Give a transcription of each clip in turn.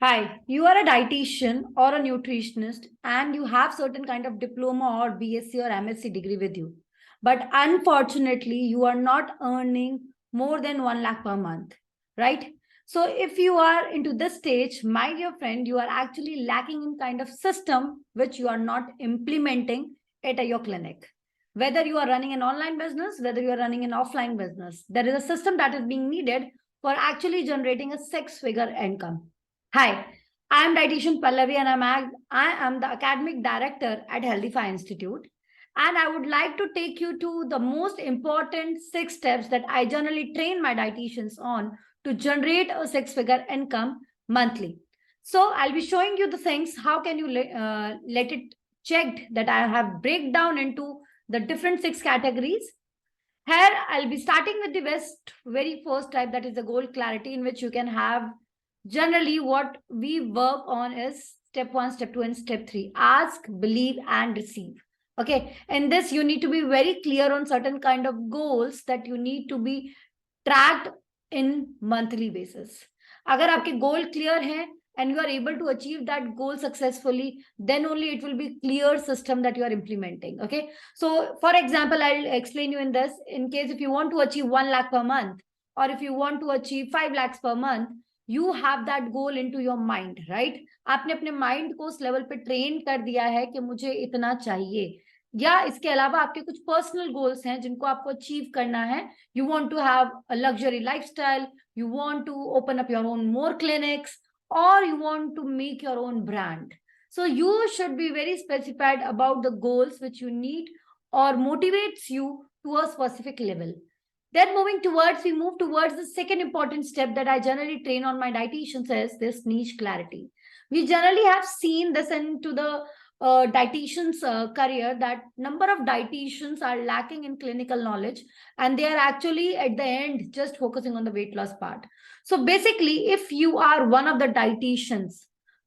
Hi, you are a dietitian or a nutritionist and you have certain kind of diploma or BSc or MSc degree with you. But unfortunately, you are not earning more than 1 lakh per month, right? So if you are into this stage, my dear friend, you are actually lacking in kind of system which you are not implementing at your clinic. Whether you are running an online business, whether you are running an offline business, there is a system that is being needed for actually generating a six-figure income. Hi, I am dietitian Pallavi and I am the academic director at Healthify Institute. And I would like to take you to the most important 6 steps that I generally train my dietitians on to generate a six-figure income monthly. So I'll be showing you the things. How can you let it checked that I have break down into the different 6 categories. Here I'll be starting with the very first type, that is the goal clarity, in which you can have generally what we work on is step 1, step 2, and step 3. Ask, believe, and receive. Okay, in this you need to be very clear on certain kind of goals that you need to be tracked in monthly basis. अगर आपके goal clear है and you are able to achieve that goal successfully, then only it will be clear system that you are implementing. Okay, so for example, I'll explain you in this. In case if you want to achieve 1 lakh per month, or if you want to achieve 5 lakhs per month, you have that goal into your mind, right? आपने अपने mind को उस level पे train कर दिया है कि मुझे इतना चाहिए, या इसके अलावा आपके कुछ पर्सनल गोल्स हैं जिनको आपको अचीव करना है. You want to have a luxury lifestyle, you want to open up your own more clinics, or you want to make your own brand. So you should be very specified about the goals which you need or motivates you to a specific level. Then we move towards the second important step that I generally train on my dietitians is this niche clarity. We generally have seen this into the dietitians career, that number of dietitians are lacking in clinical knowledge and they are actually at the end just focusing on the weight loss part. So basically, if you are one of the dietitians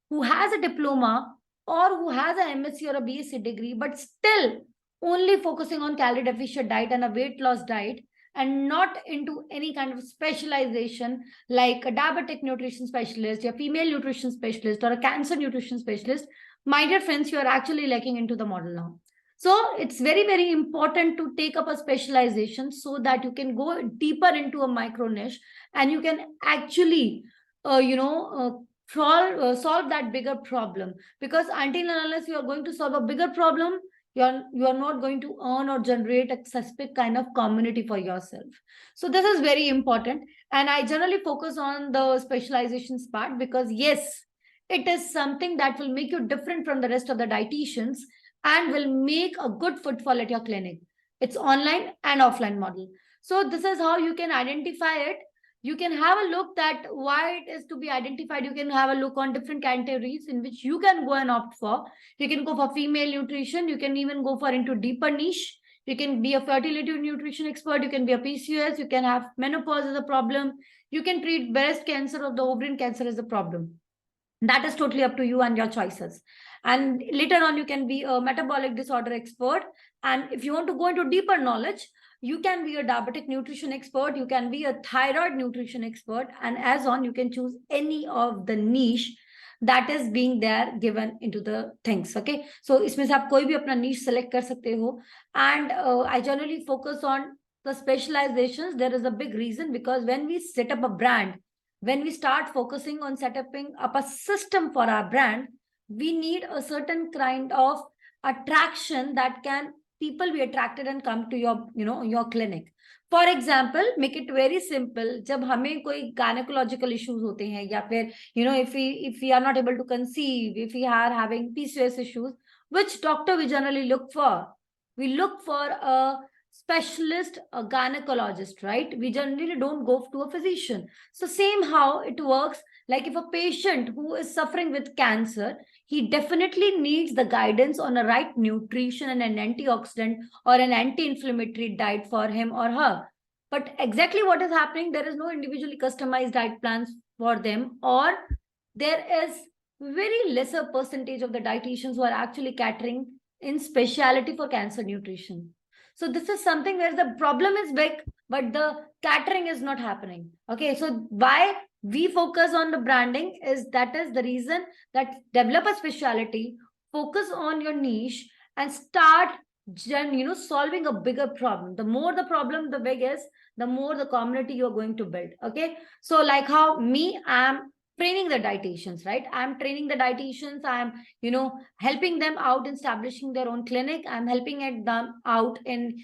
who has a diploma or who has an MSc or a BSc degree, but still only focusing on calorie deficient diet and a weight loss diet, and not into any kind of specialization like a diabetic nutrition specialist, a female nutrition specialist, or a cancer nutrition specialist, my dear friends, you are actually lacking into the model now. So it's very, very important to take up a specialization so that you can go deeper into a micro niche and you can actually, solve that bigger problem. Because until and unless you are going to solve a bigger problem, you are not going to earn or generate a specific kind of community for yourself. So this is very important. And I generally focus on the specializations part because yes, it is something that will make you different from the rest of the dietitians and will make a good footfall at your clinic. It's online and offline model. So this is how you can identify it. You can have a look that why it is to be identified. You can have a look on different categories in which you can go and opt for. You can go for female nutrition. You can even go for into deeper niche. You can be a fertility nutrition expert. You can be a PCOS. You can have menopause as a problem. You can treat breast cancer or the ovarian cancer as a problem. That is totally up to you and your choices. And later on, you can be a metabolic disorder expert. And if you want to go into deeper knowledge, you can be a diabetic nutrition expert, you can be a thyroid nutrition expert, and as on, you can choose any of the niche that is being there given into the things. Okay, so इसमें से आप कोई भी अपना niche select कर सकते हो. And I generally focus on the specializations. There is a big reason, because when we set up a brand, when we start focusing on setting up a system for our brand, we need a certain kind of attraction that can people be attracted and come to your clinic. For example, make it very simple. जब हमें कोई gynecological issues होते हैं, या फिर if we are not able to conceive, if we are having PCOS issues, which doctor we generally look for? We look for a specialist, a gynecologist, right? We generally don't go to a physician. So same how it works, like if a patient who is suffering with cancer, he definitely needs the guidance on a right nutrition and an antioxidant or an anti-inflammatory diet for him or her. But exactly what is happening, there is no individually customized diet plans for them, or there is very lesser percentage of the dietitians who are actually catering in speciality for cancer nutrition. So this is something where the problem is big, but the catering is not happening. Okay, so why? We focus on the branding, is that is the reason that develop a specialty, focus on your niche, and start solving a bigger problem. The more the problem the big is, the more the community you're going to build. Okay, so like how me, I'm training the dietitians, right? I'm training the dietitians, I'm helping them out in establishing their own clinic, I'm helping it them out in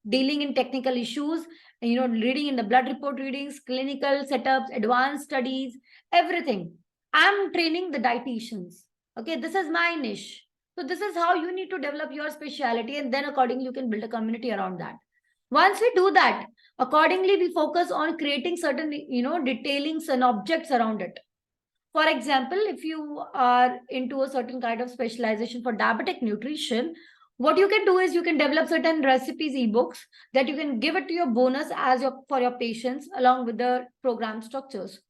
dealing in technical issues, reading in the blood report readings, clinical setups, advanced studies, everything. I'm training the dietitians. Okay, this is my niche. So this is how you need to develop your specialty, and then accordingly you can build a community around that. Once we do that, accordingly we focus on creating certain detailings and objects around it. For example, if you are into a certain kind of specialization for diabetic nutrition, what you can do is you can develop certain recipes ebooks that you can give it to your bonus as your for your patients along with the program structures.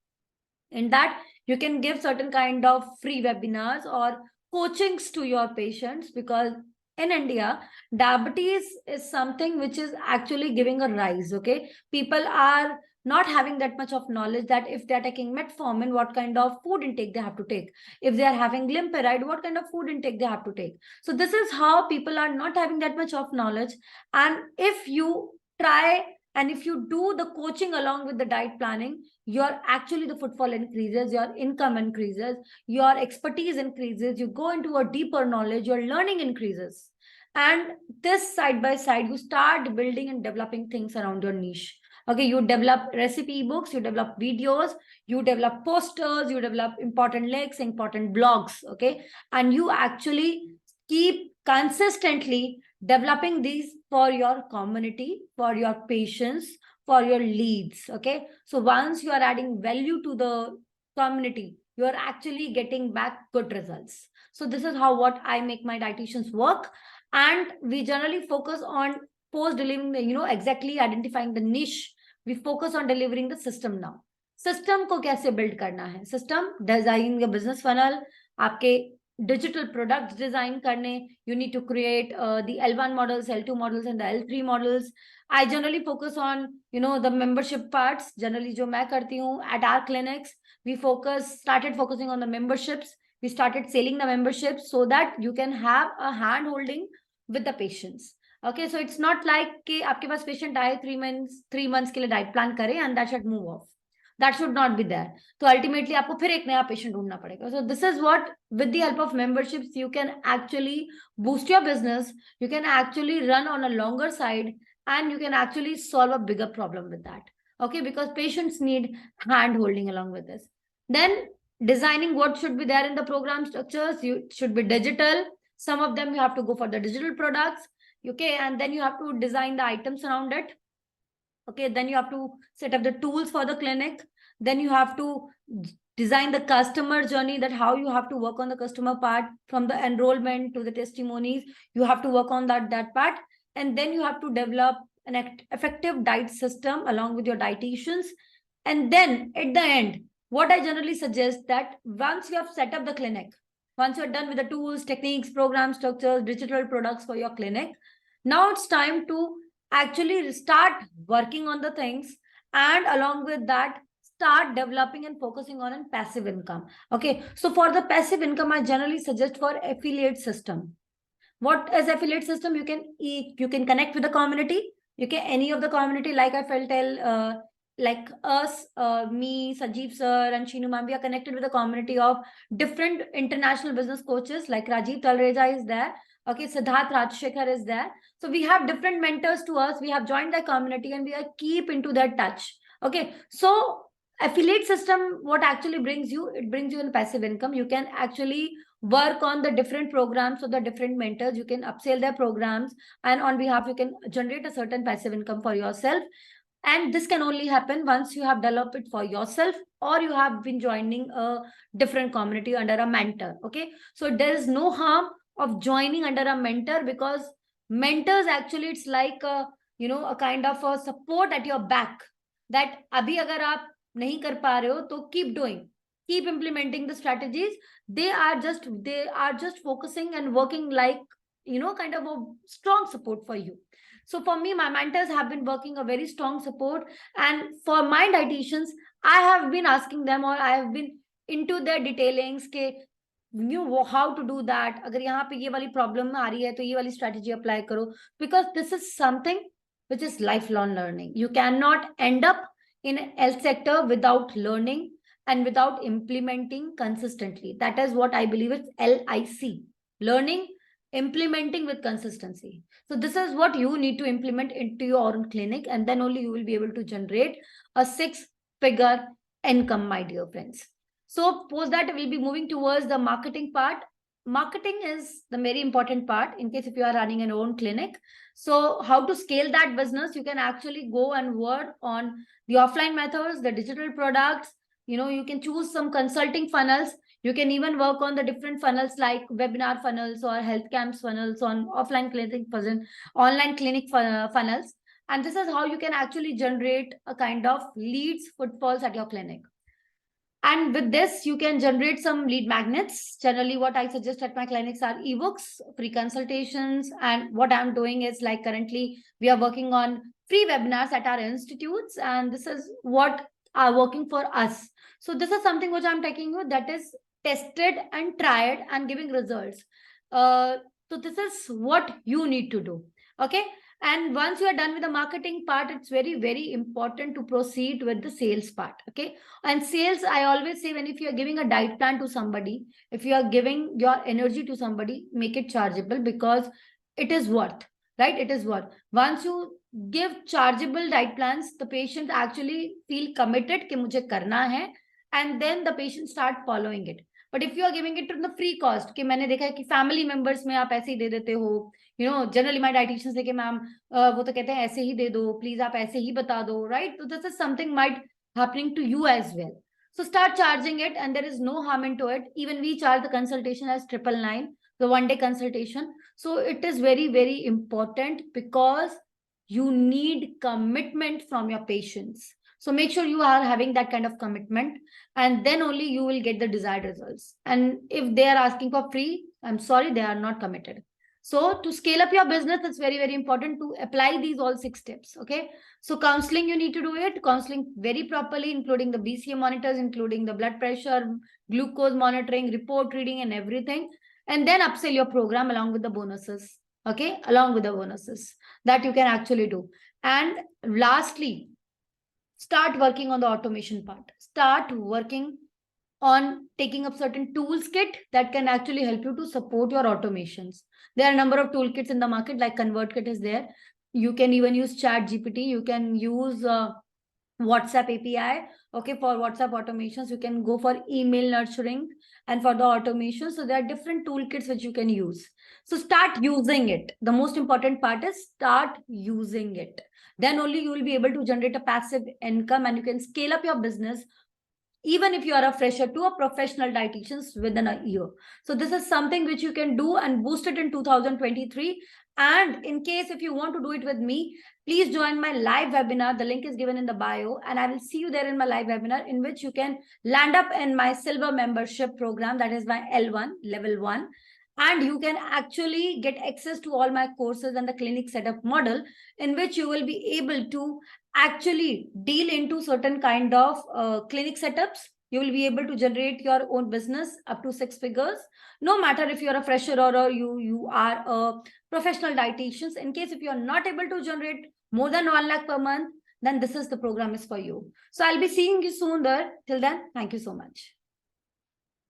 In that, you can give certain kind of free webinars or coachings to your patients, because in India, diabetes is something which is actually giving a rise. Okay, people are not having that much of knowledge that if they're taking metformin, what kind of food intake they have to take. If they are having glimepiride, what kind of food intake they have to take. So this is how people are not having that much of knowledge. And if you try and if you do the coaching along with the diet planning, your actually the footfall increases, your income increases, your expertise increases, you go into a deeper knowledge, your learning increases. And this side by side, you start building and developing things around your niche. Okay, you develop recipe books, you develop videos, you develop posters, you develop important links, important blogs. Okay, and you actually keep consistently developing these for your community, for your patients, for your leads. Okay, so once you are adding value to the community, you are actually getting back good results. So this is how what I make my dietitians work. And we generally focus on post delivering the exactly identifying the niche. We focus on delivering the system now. System को कैसे build करना है, system design, business funnel, आपके digital products design karne. You need to create the L1 models, L2 models, and the L3 models. I generally focus on the membership parts. Generally jo main karti hu at our clinics, we started focusing on the memberships. We started selling the memberships so that you can have a hand holding with the patients. Okay, so it's not like कि आपके पास patient आए 3 months के लिए diet plan करे and that should move off. That should not be there. So ultimately आपको फिर एक नया patient ढूंढना पड़ेगा. So this is what, with the help of memberships, you can actually boost your business. You can actually run on a longer side, and you can actually solve a bigger problem with that. Okay, because patients need hand holding along with this. Then designing what should be there in the program structures. You should be digital. Some of them you have to go for the digital products. Okay, and then you have to design the items around it. Okay, then you have to set up the tools for the clinic. Then you have to design the customer journey, that how you have to work on the customer part, from the enrollment to the testimonies. You have to work on that part. And then you have to develop an effective diet system along with your dietitians. And then at the end, what I generally suggest, that once you have set up the clinic, once you're done with the tools, techniques, program structures, digital products for your clinic, now it's time to actually start working on the things, and along with that start developing and focusing on a passive income. Okay, so for the passive income, I generally suggest for affiliate system. What is affiliate system? You can connect with the community. You can any of the community, like I felt tell like us, me, Sanjeev sir, and Shinu ma'am, we are connected with a community of different international business coaches, like Rajiv Talreja is there. Okay, Siddharth Rajshekhar is there. So we have different mentors to us. We have joined the community and we are keep into that touch. Okay, so affiliate system, what actually brings you, it brings you in passive income. You can actually work on the different programs of the different mentors. You can upsell their programs, and on behalf you can generate a certain passive income for yourself. And this can only happen once you have developed it for yourself, or you have been joining a different community under a mentor. Okay, so there is no harm of joining under a mentor, because mentors actually, it's like a a kind of a support at your back, that abhi agar aap nahi kar pa rahe ho, to keep doing, keep implementing the strategies. They are just focusing and working like kind of a strong support for you. So for me, my mentors have been working a very strong support. And for my dietitians, I have been asking them, or I have been into their detailings के knew how to do that. अगर यहाँ पे ये वाली problem आ रही है तो ये वाली strategy apply करो, because this is something which is lifelong learning. You cannot end up in health sector without learning and without implementing consistently. That is what I believe is LIC, learning, implementing with consistency. So this is what you need to implement into your own clinic, and then only you will be able to generate a 6-figure income, my dear friends. So post that, we'll be moving towards the marketing part. Marketing is the very important part in case if you are running an own clinic. So how to scale that business, you can actually go and work on the offline methods, the digital products. You can choose some consulting funnels. You can even work on the different funnels like webinar funnels or health camps funnels, on offline clinic funnels, online clinic funnels. And this is how you can actually generate a kind of leads, footfalls at your clinic. And with this, you can generate some lead magnets. Generally, what I suggest at my clinics are ebooks, free consultations. And what I'm doing is, like, currently we are working on free webinars at our institutes. And this is what are working for us. So this is something which I'm taking you that is tested and tried and giving results. So this is what you need to do. Okay. And once you are done with the marketing part, it's very, very important to proceed with the sales part. Okay. And sales, I always say, when if you are giving a diet plan to somebody, if you are giving your energy to somebody, make it chargeable, because it is worth, right? It is worth. Once you give chargeable diet plans, the patient actually feel committed कि मुझे करना है, and then the patient start following it. But if you are giving it to the free cost, कि मैंने देखा है कि family members में आप ऐसे ही दे देते हो, generally my dietitians say कि मैम वो तो कहते हैं ऐसे ही दे दो, please आप ऐसे ही बता दो, right? So this is something might happening to you as well. So start charging it, and there is no harm into it. Even we charge the consultation as 999, the 1-day consultation. So it is very, very important, because you need commitment from your patients. So make sure you are having that kind of commitment, and then only you will get the desired results. And if they are asking for free, I'm sorry, they are not committed. So to scale up your business, it's very, very important to apply these all 6 steps. Okay. So counseling, you need to do it. Counseling very properly, including the BCA monitors, including the blood pressure, glucose monitoring, report reading, and everything. And then upsell your program along with the bonuses. Okay. Along with the bonuses that you can actually do. And lastly, start working on the automation part. Start working on taking up certain tools kit that can actually help you to support your automations. There are a number of toolkits in the market, like ConvertKit is there. You can even use Chat GPT. You can use WhatsApp API. Okay, for WhatsApp automations, you can go for email nurturing and for the automation. So there are different toolkits which you can use. So start using it. The most important part is start using it. Then only you will be able to generate a passive income, and you can scale up your business even if you are a fresher to a professional dietitians within a year. So this is something which you can do and boost it in 2023. And in case if you want to do it with me, please join my live webinar. The link is given in the bio, and I will see you there in my live webinar, in which you can land up in my silver membership program. That is my L1, level 1. And you can actually get access to all my courses and the clinic setup model, in which you will be able to actually deal into certain kind of clinic setups. You will be able to generate your own business up to 6 figures, no matter if you're a fresher or you are a professional dietitian. In case if you're not able to generate more than 1 lakh per month, then this is the program is for you. So I'll be seeing you soon there. Till then, thank you so much.